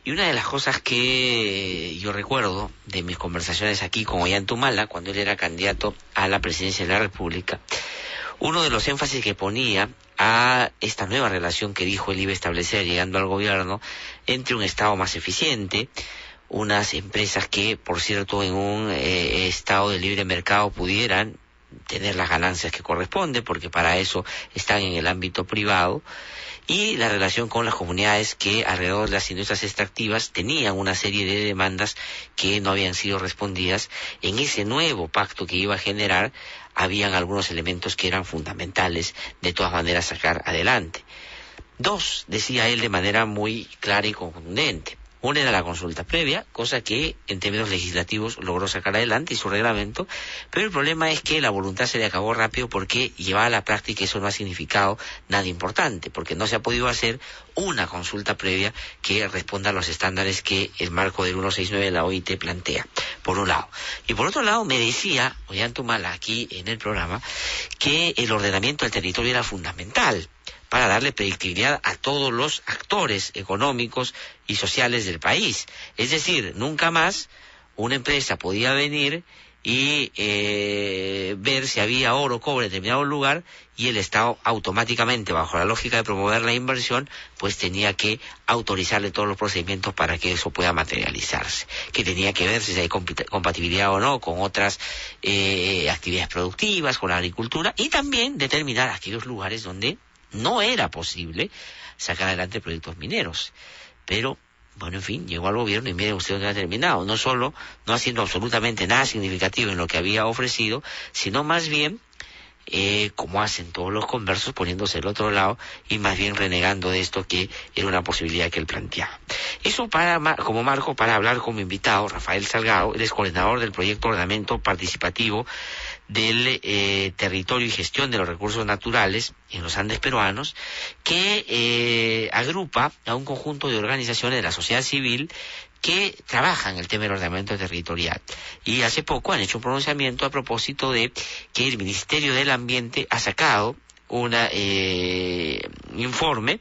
Y una de las cosas que yo recuerdo de mis conversaciones aquí con Ollantumala, cuando él era candidato a la presidencia de la República, uno de los énfasis que ponía a esta nueva relación que dijo él iba a establecer llegando al gobierno entre un Estado más eficiente, unas empresas que, por cierto, en un estado de libre mercado pudieran tener las ganancias que corresponden, porque para eso están en el ámbito privado, y la relación con las comunidades que alrededor de las industrias extractivas tenían una serie de demandas que no habían sido respondidas. En ese nuevo pacto que iba a generar, habían algunos elementos que eran fundamentales de todas maneras sacar adelante. Dos, decía él de manera muy clara y contundente. Una era la consulta previa, cosa que en términos legislativos logró sacar adelante y su reglamento, pero el problema es que la voluntad se le acabó rápido porque llevada a la práctica eso no ha significado nada importante, porque no se ha podido hacer una consulta previa que responda a los estándares que el marco del 169 de la OIT plantea, por un lado. Y por otro lado me decía Ollantumala aquí en el programa que el ordenamiento del territorio era fundamental para darle predictibilidad a todos los actores económicos y sociales del país. Es decir, nunca más una empresa podía venir y ver si había oro o cobre en determinado lugar y el Estado automáticamente, bajo la lógica de promover la inversión, pues tenía que autorizarle todos los procedimientos para que eso pueda materializarse, que tenía que ver si hay compatibilidad o no con otras actividades productivas, con la agricultura, y también determinar aquellos lugares donde no era posible sacar adelante proyectos mineros. Pero, bueno, en fin, llegó al gobierno y mire usted dónde ha terminado. No solo no haciendo absolutamente nada significativo en lo que había ofrecido, sino más bien, como hacen todos los conversos, poniéndose al otro lado y más bien renegando de esto que era una posibilidad que él planteaba. Eso como marco para hablar con mi invitado, Rafael Salgado. Él es coordinador del proyecto Ordenamiento Participativo del Territorio y Gestión de los Recursos Naturales en los Andes peruanos, que agrupa a un conjunto de organizaciones de la sociedad civil que trabajan el tema del ordenamiento territorial. Y hace poco han hecho un pronunciamiento a propósito de que el Ministerio del Ambiente ha sacado un informe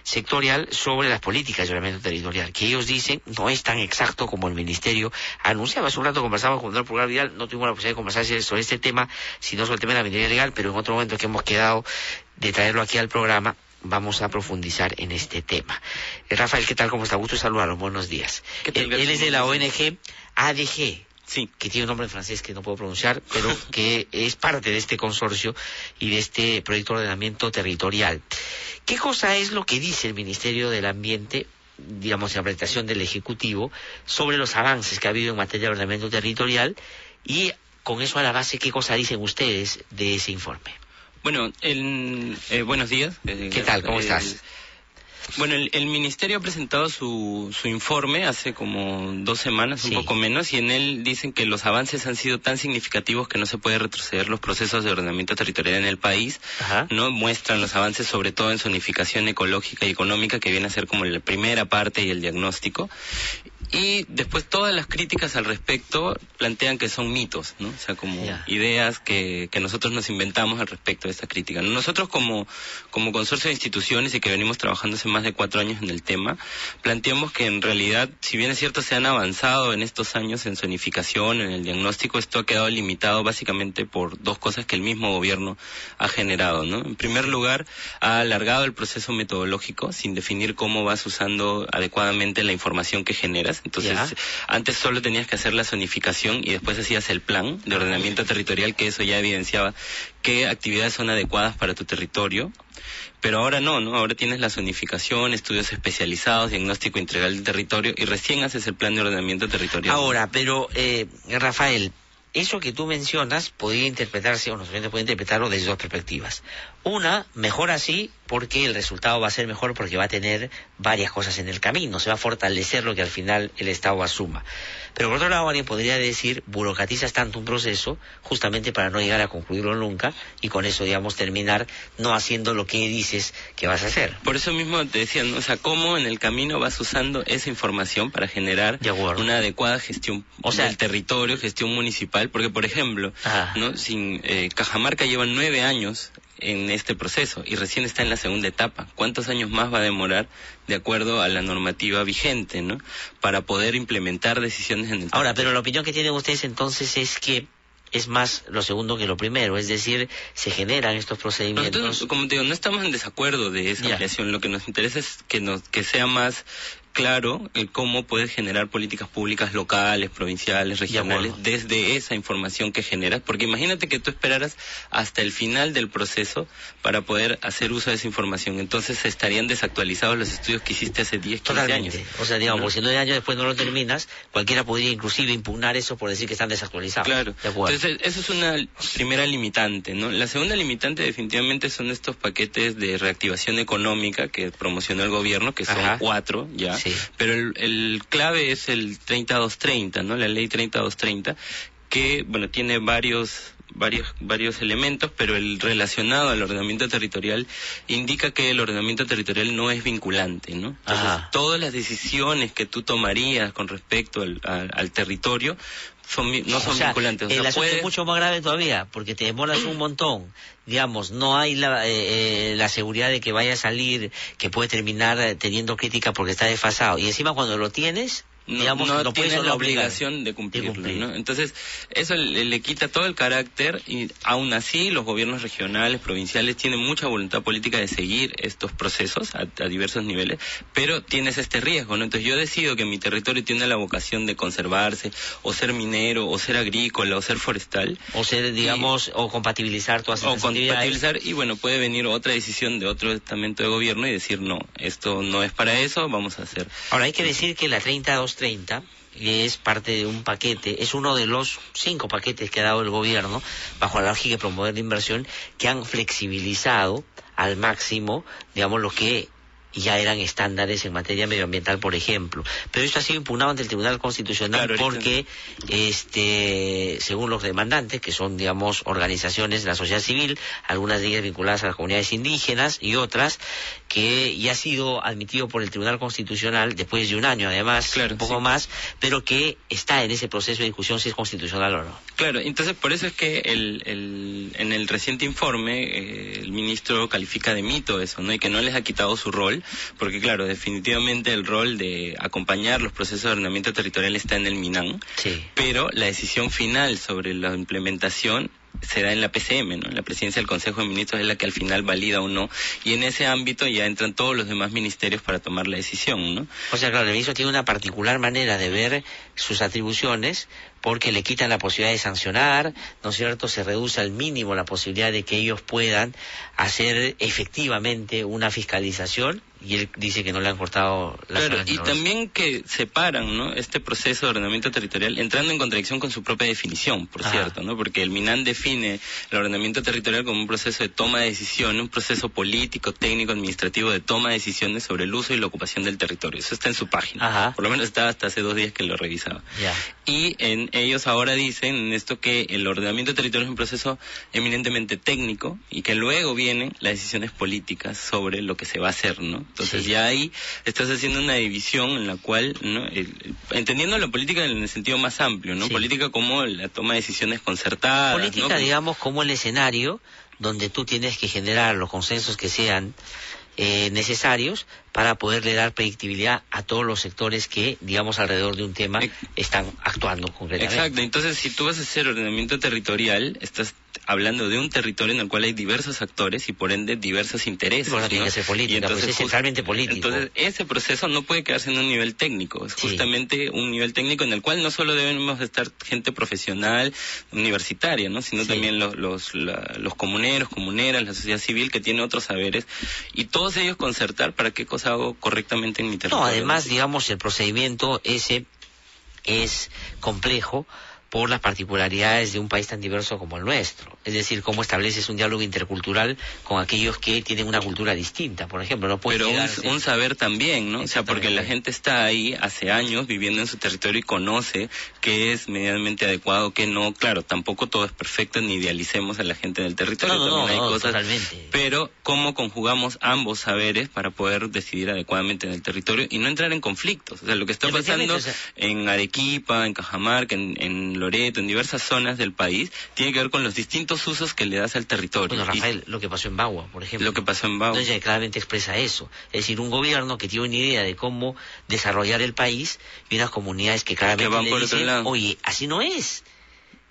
sectorial sobre las políticas de ordenamiento territorial, que ellos dicen no es tan exacto como el Ministerio anunciaba. Hace un rato conversamos con el Pulgar Vidal, no tuvimos la posibilidad de conversar sobre este tema, sino sobre el tema de la minería legal, pero en otro momento que hemos quedado de traerlo aquí al programa, vamos a profundizar en este tema. Rafael, ¿qué tal? ¿Cómo está? Gusto saludarlo. Buenos días. Él es de la ONG ADG. Sí, que tiene un nombre en francés que no puedo pronunciar, pero que es parte de este consorcio y de este proyecto de ordenamiento territorial. ¿Qué cosa es lo que dice el Ministerio del Ambiente, digamos, en la presentación del Ejecutivo, sobre los avances que ha habido en materia de ordenamiento territorial? Y con eso a la base, ¿qué cosa dicen ustedes de ese informe? Bueno, buenos días. ¿Qué tal? ¿Cómo estás? Bueno, el Ministerio ha presentado su informe hace como 2 semanas, sí, un poco menos, y en él dicen que los avances han sido tan significativos que no se puede retroceder los procesos de ordenamiento territorial en el país. Ajá. No muestran los avances sobre todo en zonificación ecológica y económica, que viene a ser como la primera parte y el diagnóstico. Y después todas las críticas al respecto plantean que son mitos, ¿no? O sea, como ideas que nosotros nos inventamos al respecto de esta crítica. Nosotros como consorcio de instituciones y que venimos trabajando hace más de 4 años en el tema, planteamos que en realidad, si bien es cierto se han avanzado en estos años en zonificación, en el diagnóstico, esto ha quedado limitado básicamente por 2 cosas que el mismo gobierno ha generado, ¿no? En primer lugar, ha alargado el proceso metodológico sin definir cómo vas usando adecuadamente la información que generas. Entonces, antes solo tenías que hacer la zonificación y después hacías el plan de ordenamiento territorial, que eso ya evidenciaba qué actividades son adecuadas para tu territorio. Pero ahora no, ahora tienes la zonificación, estudios especializados, diagnóstico integral del territorio y recién haces el plan de ordenamiento territorial. Ahora, pero Rafael, eso que tú mencionas podría interpretarse, o nosotros podemos interpretarlo desde 2 perspectivas. Una, mejor así, porque el resultado va a ser mejor porque va a tener varias cosas en el camino, se va a fortalecer lo que al final el Estado asuma. Pero por otro lado, alguien podría decir, burocratizas tanto un proceso justamente para no llegar a concluirlo nunca y con eso, digamos, terminar no haciendo lo que dices que vas a hacer. Por eso mismo te decía, ¿no? O sea, cómo en el camino vas usando esa información para generar una adecuada gestión del territorio, gestión municipal, porque por ejemplo, ¿no? Cajamarca lleva 9 años en este proceso y recién está en la segunda etapa. ¿Cuántos años más va a demorar de acuerdo a la normativa vigente, ¿no? Para poder implementar decisiones en el territorio? Ahora, pero la opinión que tienen ustedes entonces es que es más lo segundo que lo primero, es decir, se generan estos procedimientos. Nosotros, como te digo, no estamos en desacuerdo de esa ampliación. Lo que nos interesa es que sea más claro cómo puedes generar políticas públicas locales, provinciales, regionales, desde esa información que generas, porque imagínate que tú esperaras hasta el final del proceso para poder hacer uso de esa información, entonces estarían desactualizados los estudios que hiciste hace 10, 15 años. O sea, digamos, porque si 9 años después no lo terminas, cualquiera podría inclusive impugnar eso por decir que están desactualizados. Claro, entonces eso es una primera limitante, ¿no? La segunda limitante definitivamente son estos paquetes de reactivación económica que promocionó el gobierno, que son 4 ya. Sí. Pero el clave es el 30230, ¿no? La ley 30230, que, bueno, tiene varios elementos, pero el relacionado al ordenamiento territorial indica que el ordenamiento territorial no es vinculante, ¿no? Entonces, todas las decisiones que tú tomarías con respecto al territorio no son vinculantes. El asunto es mucho más grave todavía, porque te demoras un montón. Digamos, no hay la seguridad de que vaya a salir, que puede terminar teniendo crítica porque está desfasado. Y encima cuando lo tienes, digamos, no tienes la obligación de cumplirlo, ¿no? Entonces, eso le quita todo el carácter, y aún así los gobiernos regionales, provinciales, tienen mucha voluntad política de seguir estos procesos a diversos niveles, pero tienes este riesgo, ¿no? Entonces yo decido que mi territorio tiene la vocación de conservarse, o ser minero, o ser agrícola, o ser forestal. O ser, digamos, o compatibilizar todas estas actividades. Compatibilizar, y bueno, puede venir otra decisión de otro estamento de gobierno y decir, no, esto no es para eso, vamos a hacer. Ahora, hay que decir que la 30230 es parte de un paquete, es uno de los 5 paquetes que ha dado el gobierno bajo la lógica de promover la inversión, que han flexibilizado al máximo, digamos, lo que ya eran estándares en materia medioambiental, por ejemplo. Pero esto ha sido impugnado ante el Tribunal Constitucional, porque, según los demandantes, que son, digamos, organizaciones de la sociedad civil, algunas de ellas vinculadas a las comunidades indígenas y otras, que ya ha sido admitido por el Tribunal Constitucional después de un año, además, un poco más, pero que está en ese proceso de discusión si es constitucional o no. Claro, entonces por eso es que en el reciente informe el ministro califica de mito eso, ¿no? Y que no les ha quitado su rol, porque claro, definitivamente el rol de acompañar los procesos de ordenamiento territorial está en el MINAN, pero la decisión final sobre la implementación se da en la PCM, ¿no? La Presidencia del Consejo de Ministros es la que al final valida o no, y en ese ámbito ya entran todos los demás ministerios para tomar la decisión, ¿no? O sea, claro, el ministro tiene una particular manera de ver sus atribuciones, porque le quitan la posibilidad de sancionar, ¿no es cierto? Se reduce al mínimo la posibilidad de que ellos puedan hacer efectivamente una fiscalización, y él dice que no le han cortado las alas. Y también que separan, ¿no?, este proceso de ordenamiento territorial, entrando en contradicción con su propia definición, por cierto, ¿no? Porque el MINAN define el ordenamiento territorial como un proceso de toma de decisiones, un proceso político, técnico, administrativo de toma de decisiones sobre el uso y la ocupación del territorio. Eso está en su página. Por lo menos estaba hasta hace 2 días que lo revisaba. Y ellos ahora dicen en esto que el ordenamiento territorial es un proceso eminentemente técnico y que luego vienen las decisiones políticas sobre lo que se va a hacer, ¿no? Entonces ya ahí estás haciendo una división en la cual, ¿no?, entendiendo la política en el sentido más amplio, ¿no? Política como la toma de decisiones concertadas. Política, ¿no?, digamos, como el escenario donde tú tienes que generar los consensos que sean necesarios para poderle dar predictibilidad a todos los sectores que, digamos, alrededor de un tema están actuando concretamente. Exacto, entonces si tú vas a hacer ordenamiento territorial, estás hablando de un territorio en el cual hay diversos actores y por ende diversos intereses. Bueno, tiene que ser política, entonces, pues es centralmente político. Entonces ese proceso no puede quedarse en un nivel técnico, es justamente un nivel técnico en el cual no solo debemos estar gente profesional, universitaria, ¿no?, sino también los comuneros, comuneras, la sociedad civil que tiene otros saberes, y todos ellos concertar para qué cosa hago correctamente en mi territorio. No, además, digamos, el procedimiento ese es complejo por las particularidades de un país tan diverso como el nuestro. Es decir, cómo estableces un diálogo intercultural con aquellos que tienen una cultura distinta, por ejemplo. No puede un saber también, ¿no? O sea, porque la gente está ahí hace años viviendo en su territorio y conoce qué es medianamente adecuado, qué no. Claro, tampoco todo es perfecto, ni idealicemos a la gente del territorio. No, hay cosas, totalmente. Pero cómo conjugamos ambos saberes para poder decidir adecuadamente en el territorio y no entrar en conflictos. O sea, lo que está pasando en Arequipa, en Cajamarca, en Loreto, en diversas zonas del país, tiene que ver con los distintos usos que le das al territorio. Bueno, Rafael, lo que pasó en Bagua, por ejemplo. Lo que pasó en Bagua. Entonces, claramente expresa eso. Es decir, un gobierno que tiene una idea de cómo desarrollar el país y unas comunidades que claramente le dicen, oye, así no es,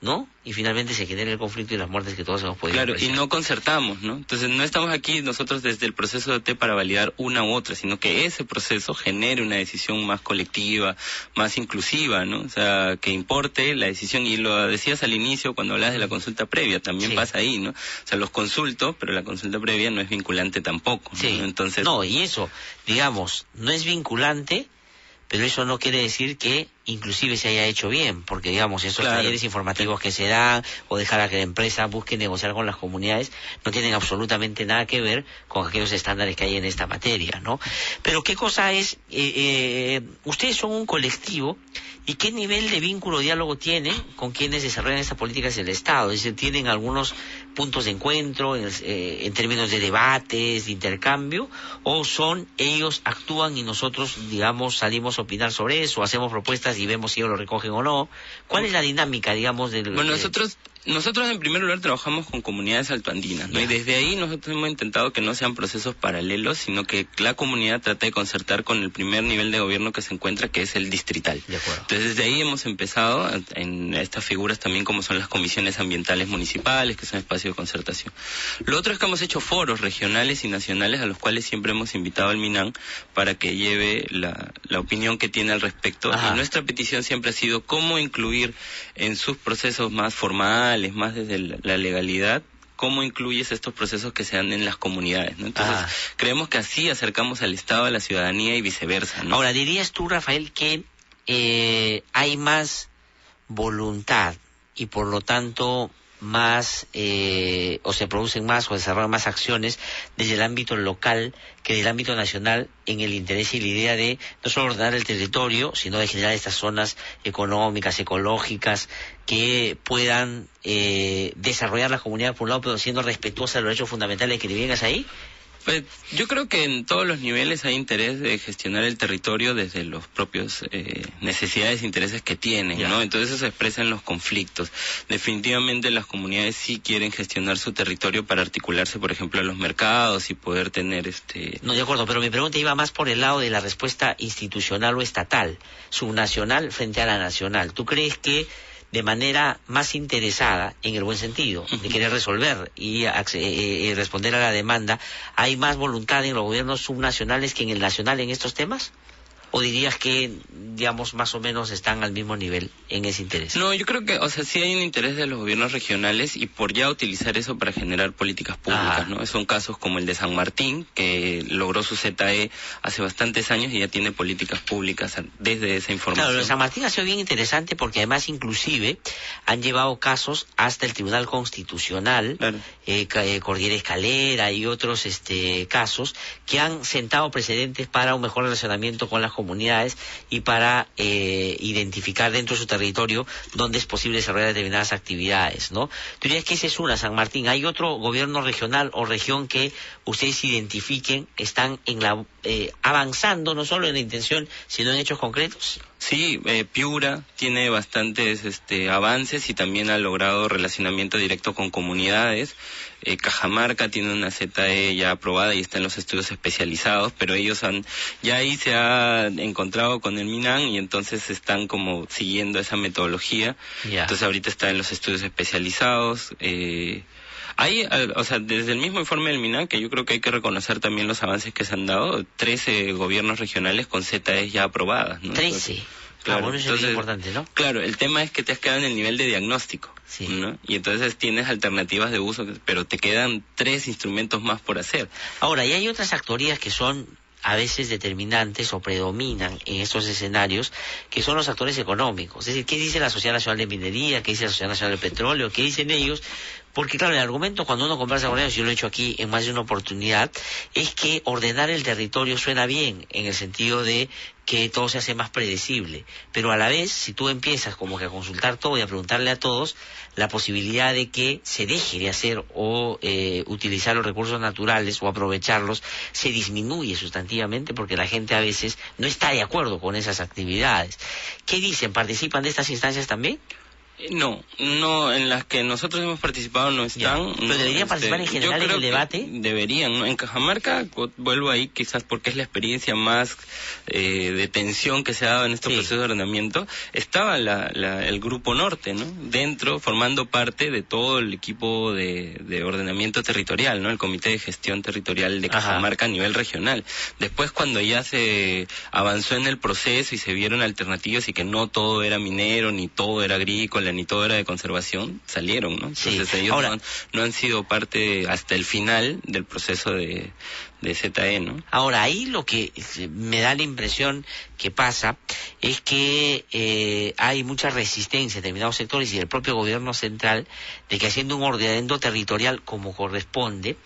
¿no? Y finalmente se genera el conflicto y las muertes que todos hemos podido Claro, apreciar. y no concertamos, ¿no? Entonces no estamos aquí nosotros desde el proceso de OT para validar una u otra, sino que ese proceso genere una decisión más colectiva, más inclusiva, ¿no? O sea, que importe la decisión, y lo decías al inicio cuando hablabas de la consulta previa, también pasa ahí, ¿no? O sea, los consulto, pero la consulta previa no es vinculante tampoco, ¿no? Sí. Entonces... No, y eso, digamos, no es vinculante, pero eso no quiere decir que inclusive se haya hecho bien, porque digamos, esos talleres informativos que se dan, o dejar a que la empresa busque negociar con las comunidades, no tienen absolutamente nada que ver con aquellos estándares que hay en esta materia, ¿no? Pero qué cosa es, ustedes son un colectivo, ¿y qué nivel de vínculo o diálogo tienen con quienes desarrollan estas políticas del Estado? Es decir, ¿tienen algunos puntos de encuentro en términos de debates, de intercambio, o son ellos actúan y nosotros, digamos, salimos a opinar sobre eso, hacemos propuestas y vemos si ellos lo recogen o no? ¿Cuál es la dinámica, digamos, del... Bueno, nosotros en primer lugar trabajamos con comunidades altoandinas, ¿no? Y desde ahí nosotros hemos intentado que no sean procesos paralelos, sino que la comunidad trate de concertar con el primer nivel de gobierno que se encuentra, que es el distrital. De acuerdo. Entonces desde ahí hemos empezado en estas figuras también, como son las comisiones ambientales municipales, que son espacios de concertación. Lo otro es que hemos hecho foros regionales y nacionales a los cuales siempre hemos invitado al MINAN para que lleve la opinión que tiene al respecto. Ajá. Y nuestra petición siempre ha sido cómo incluir en sus procesos más formales, más desde la legalidad, cómo incluyes estos procesos que se dan en las comunidades, ¿no? Entonces, creemos que así acercamos al Estado a la ciudadanía y viceversa, ¿no? Ahora, ¿dirías tú, Rafael, que hay más voluntad y por lo tanto más, o se producen más o desarrollan más acciones desde el ámbito local que del ámbito nacional, en el interés y la idea de no solo ordenar el territorio, sino de generar estas zonas económicas, ecológicas, que puedan desarrollar la comunidad por un lado, pero siendo respetuosa de los derechos fundamentales que vivas ahí? Pues yo creo que en todos los niveles hay interés de gestionar el territorio desde los propios necesidades e intereses que tienen, ¿no? Entonces eso se expresa en los conflictos. Definitivamente las comunidades sí quieren gestionar su territorio para articularse, por ejemplo, a los mercados y poder tener No, de acuerdo, pero mi pregunta iba más por el lado de la respuesta institucional o estatal, subnacional frente a la nacional. ¿Tú crees que de manera más interesada, en el buen sentido, de querer resolver y responder a la demanda, hay más voluntad en los gobiernos subnacionales que en el nacional en estos temas? ¿O dirías que, digamos, más o menos están al mismo nivel en ese interés? No, yo creo que, o sea, sí hay un interés de los gobiernos regionales y por ya utilizar eso para generar políticas públicas, ¿no? Son casos como el de San Martín, que logró su ZE hace bastantes años y ya tiene políticas públicas desde esa información. Claro, lo de San Martín ha sido bien interesante porque además inclusive han llevado casos hasta el Tribunal Constitucional, claro. Cordillera Escalera y otros casos que han sentado precedentes para un mejor relacionamiento con las comunidades y para identificar dentro de su territorio dónde es posible desarrollar determinadas actividades, ¿no? ¿Tú dirías que esa es una, San Martín? ¿Hay otro gobierno regional o región que ustedes identifiquen están avanzando no solo en la intención, sino en hechos concretos? Sí, Piura tiene bastantes avances y también ha logrado relacionamiento directo con comunidades. Cajamarca tiene una ZE ya aprobada y está en los estudios especializados, pero ellos ya ahí se ha encontrado con el MINAN y entonces están como siguiendo esa metodología. Entonces ahorita está en los estudios especializados. Hay, o sea, desde el mismo informe del MINAN, que yo creo que hay que reconocer también los avances que se han dado, 13 gobiernos regionales con ZEs ya aprobadas, ¿no? 13. Entonces, claro, bueno, eso es importante, ¿no? Claro, el tema es que te has quedado en el nivel de diagnóstico, sí, ¿no? Y entonces tienes alternativas de uso, pero te quedan 3 instrumentos más por hacer. Ahora, y hay otras actorías que son a veces determinantes o predominan en estos escenarios, que son los actores económicos. Es decir, ¿qué dice la Sociedad Nacional de Minería? ¿Qué dice la Sociedad Nacional de Petróleo? ¿Qué dicen ellos? Porque claro, el argumento cuando uno conversa con ellos, yo lo he hecho aquí en más de una oportunidad, es que ordenar el territorio suena bien, en el sentido de que todo se hace más predecible, pero a la vez, si tú empiezas como que a consultar todo y a preguntarle a todos, la posibilidad de que se deje de hacer o utilizar los recursos naturales o aprovecharlos se disminuye sustantivamente porque la gente a veces no está de acuerdo con esas actividades. ¿Qué dicen? ¿Participan de estas instancias también? No, en las que nosotros hemos participado no están. Pero deberían participar en general en el debate. Deberían, ¿no? En Cajamarca, vuelvo ahí quizás porque es la experiencia más de tensión que se ha dado en estos procesos de ordenamiento, estaba el Grupo Norte, ¿no? Dentro, formando parte de todo el equipo de ordenamiento territorial, ¿no? El Comité de Gestión Territorial de Cajamarca a nivel regional. Después, cuando ya se avanzó en el proceso y se vieron alternativas y que no todo era minero, ni todo era agrícola, ni todo era de conservación, salieron, ¿no? Entonces ellos no han sido parte hasta el final del proceso de ZE, ¿no? Ahora, ahí lo que me da la impresión que pasa es que hay mucha resistencia en determinados sectores y del propio gobierno central de que haciendo un ordenamiento territorial como corresponde,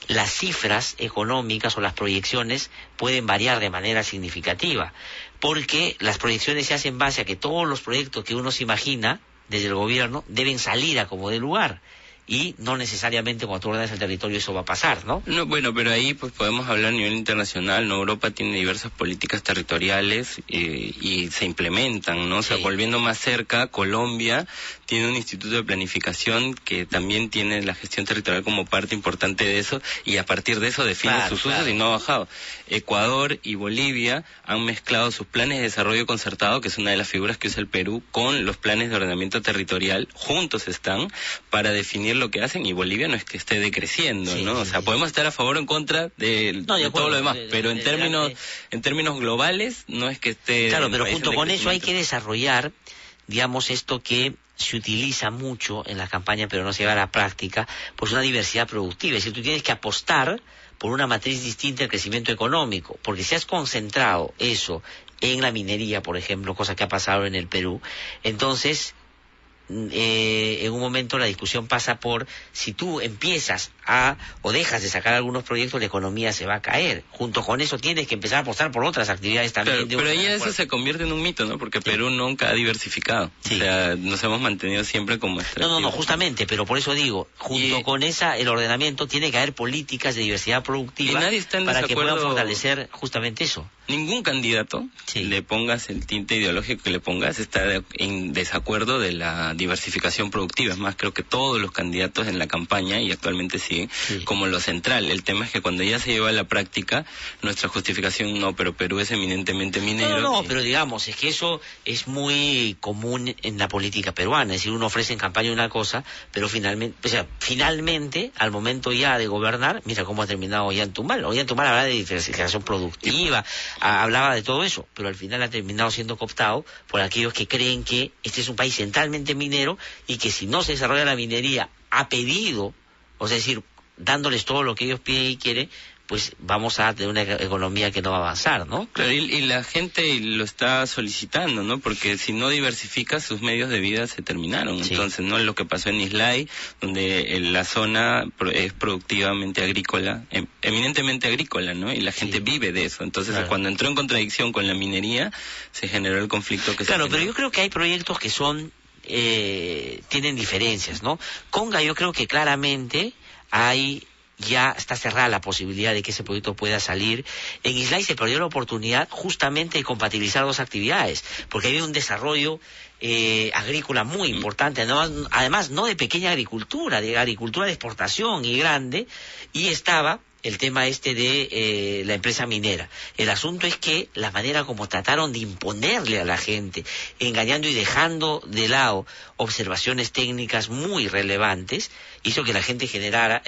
las cifras económicas o las proyecciones pueden variar de manera significativa, porque las proyecciones se hacen en base a que todos los proyectos que uno se imagina desde el gobierno deben salir a como de lugar. Y no necesariamente cuando tú ordenas el territorio eso va a pasar, ¿no? No, bueno, pero ahí pues podemos hablar a nivel internacional, ¿no? Europa tiene diversas políticas territoriales y se implementan, ¿no? O sea, volviendo más cerca, Colombia tiene un instituto de planificación que también tiene la gestión territorial como parte importante de eso y a partir de eso define sus usos y no ha bajado. Ecuador y Bolivia han mezclado sus planes de desarrollo concertado, que es una de las figuras que usa el Perú, con los planes de ordenamiento territorial, juntos están para definir lo que hacen y Bolivia no es que esté decreciendo, ¿no? O sea, podemos estar a favor o en contra de todo lo demás, pero en términos globales no es que esté... Claro, pero junto con eso hay que desarrollar, digamos, esto que se utiliza mucho en la campaña pero no se lleva a la práctica, pues una diversidad productiva. Es decir, tú tienes que apostar por una matriz distinta del crecimiento económico, porque si has concentrado eso en la minería, por ejemplo, cosa que ha pasado en el Perú, entonces... en un momento la discusión pasa por si tú empiezas o dejas de sacar algunos proyectos, la economía se va a caer. Junto con eso tienes que empezar a apostar por otras actividades también. Pero ahí eso se convierte en un mito, ¿no? Porque Perú nunca ha diversificado. O sea, nos hemos mantenido siempre como extractivo. No, justamente, pero por eso digo, junto con el ordenamiento tiene que haber políticas de diversidad productiva para que puedan fortalecer justamente eso. Ningún candidato, le pongas el tinte ideológico que le pongas, está en desacuerdo de la diversificación productiva. Es más, creo que todos los candidatos en la campaña, y actualmente siguen, como lo central. El tema es que cuando ya se lleva a la práctica, nuestra justificación no, pero Perú es eminentemente minero. No, pero digamos, es que eso es muy común en la política peruana. Es decir, uno ofrece en campaña una cosa, pero finalmente, al momento ya de gobernar, mira cómo ha terminado Ollantumal. Ollantumal hablaba de diversificación productiva, hablaba de todo eso, pero al final ha terminado siendo cooptado por aquellos que creen que este es un país centralmente minero y que si no se desarrolla la minería a pedido, o sea, es decir, dándoles todo lo que ellos piden y quieren, pues vamos a tener una economía que no va a avanzar, ¿no? Claro, y la gente lo está solicitando, ¿no? Porque si no diversifica, sus medios de vida se terminaron. Entonces, ¿no? Lo que pasó en Islay, donde la zona es productivamente agrícola, eminentemente agrícola, ¿no? Y la gente vive de eso. Entonces, cuando entró en contradicción con la minería, se generó el conflicto que se generó. Pero yo creo que hay proyectos que tienen diferencias, ¿no? Conga, yo creo que claramente ya está cerrada la posibilidad de que ese proyecto pueda salir. En Islay se perdió la oportunidad justamente de compatibilizar dos actividades, porque había un desarrollo agrícola muy importante, además no de pequeña agricultura, de agricultura de exportación y grande, y estaba el tema de la empresa minera. El asunto es que la manera como trataron de imponerle a la gente, engañando y dejando de lado observaciones técnicas muy relevantes, hizo que la gente generara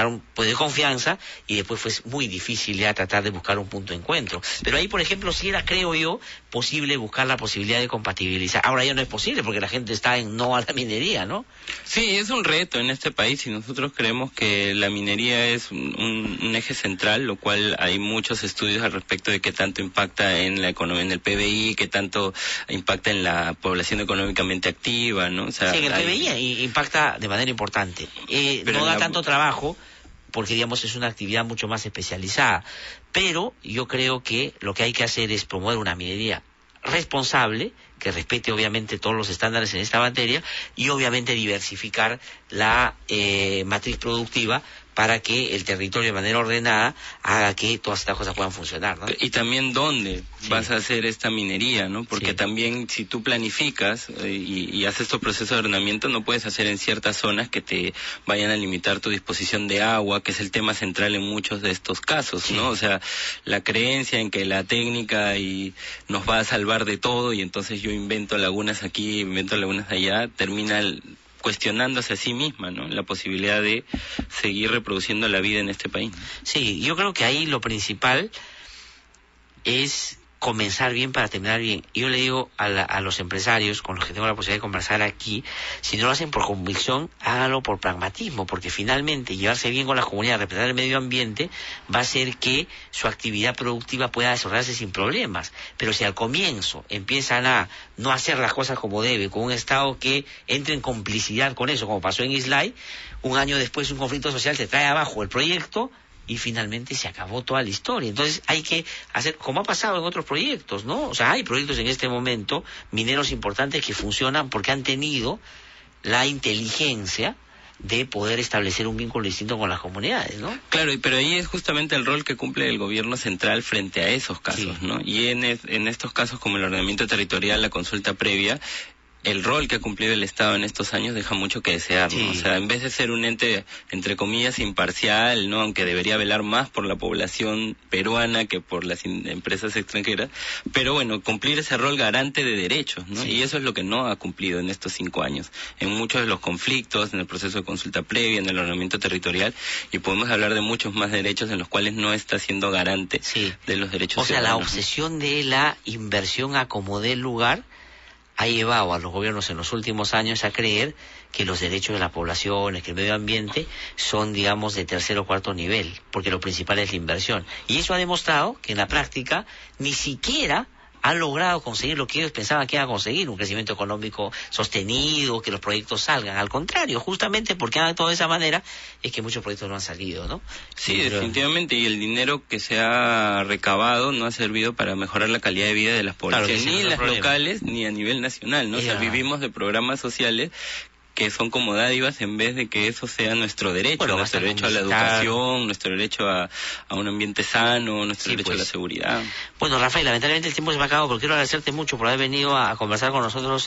un poder de confianza y después fue muy difícil ya tratar de buscar un punto de encuentro. Pero ahí, por ejemplo, sí era, creo yo, posible buscar la posibilidad de compatibilizar. Ahora ya no es posible porque la gente está en no a la minería, ¿no? Sí, es un reto en este país y nosotros creemos que la minería es un eje central, lo cual hay muchos estudios al respecto de qué tanto impacta en la economía, en el PBI, qué tanto impacta en la población económicamente activa, ¿no? O sea, sí, en el PBI impacta de manera importante. No da tanto trabajo porque, digamos, es una actividad mucho más especializada, pero yo creo que lo que hay que hacer es promover una minería responsable, que respete obviamente todos los estándares en esta materia y obviamente diversificar la matriz productiva para que el territorio de manera ordenada haga que todas estas cosas puedan funcionar, ¿no? Y también dónde vas a hacer esta minería, ¿no? Porque también si tú planificas y haces estos procesos de ordenamiento, no puedes hacer en ciertas zonas que te vayan a limitar tu disposición de agua, que es el tema central en muchos de estos casos, ¿no? O sea, la creencia en que la técnica nos va a salvar de todo y entonces yo invento lagunas aquí, invento lagunas allá, termina cuestionándose a sí misma, ¿no? La posibilidad de seguir reproduciendo la vida en este país. Sí, yo creo que ahí lo principal es comenzar bien para terminar bien. Yo le digo a los empresarios con los que tengo la posibilidad de conversar aquí, si no lo hacen por convicción, háganlo por pragmatismo, porque finalmente llevarse bien con la comunidad, representar el medio ambiente, va a hacer que su actividad productiva pueda desarrollarse sin problemas. Pero si al comienzo empiezan a no hacer las cosas como debe, con un Estado que entre en complicidad con eso, como pasó en Islay, un año después un conflicto social te trae abajo el proyecto, y finalmente se acabó toda la historia. Entonces hay que hacer, como ha pasado en otros proyectos, ¿no? O sea, hay proyectos en este momento, mineros importantes que funcionan porque han tenido la inteligencia de poder establecer un vínculo distinto con las comunidades, ¿no? Claro, pero ahí es justamente el rol que cumple el gobierno central frente a esos casos, ¿no? Y en estos casos como el ordenamiento territorial, la consulta previa, el rol que ha cumplido el Estado en estos años deja mucho que desear, ¿no? O sea, en vez de ser un ente, entre comillas, imparcial, ¿no? Aunque debería velar más por la población peruana que por las empresas extranjeras, pero bueno, cumplir ese rol garante de derechos, ¿no? Y eso es lo que no ha cumplido en estos 5 años. En muchos de los conflictos, en el proceso de consulta previa, en el ordenamiento territorial, y podemos hablar de muchos más derechos en los cuales no está siendo garante de los derechos ciudadanos. O sea, la ciudadanos, obsesión de la inversión a como dé lugar ha llevado a los gobiernos en los últimos años a creer que los derechos de la población, que el medio ambiente son, digamos, de tercer o cuarto nivel, porque lo principal es la inversión. Y eso ha demostrado que en la práctica ni siquiera han logrado conseguir lo que ellos pensaban que iban a conseguir, un crecimiento económico sostenido, que los proyectos salgan. Al contrario, justamente porque han actuado de esa manera, es que muchos proyectos no han salido, ¿no? Sí, definitivamente, y el dinero que se ha recabado no ha servido para mejorar la calidad de vida de las poblaciones, ni las locales, ni a nivel nacional, ¿no? O sea, vivimos de programas sociales que son como dádivas en vez de que eso sea nuestro derecho, nuestro derecho a la educación, nuestro derecho a un ambiente sano, nuestro derecho a la seguridad. Bueno, Rafael, lamentablemente el tiempo se me ha acabado, pero quiero agradecerte mucho por haber venido a conversar con nosotros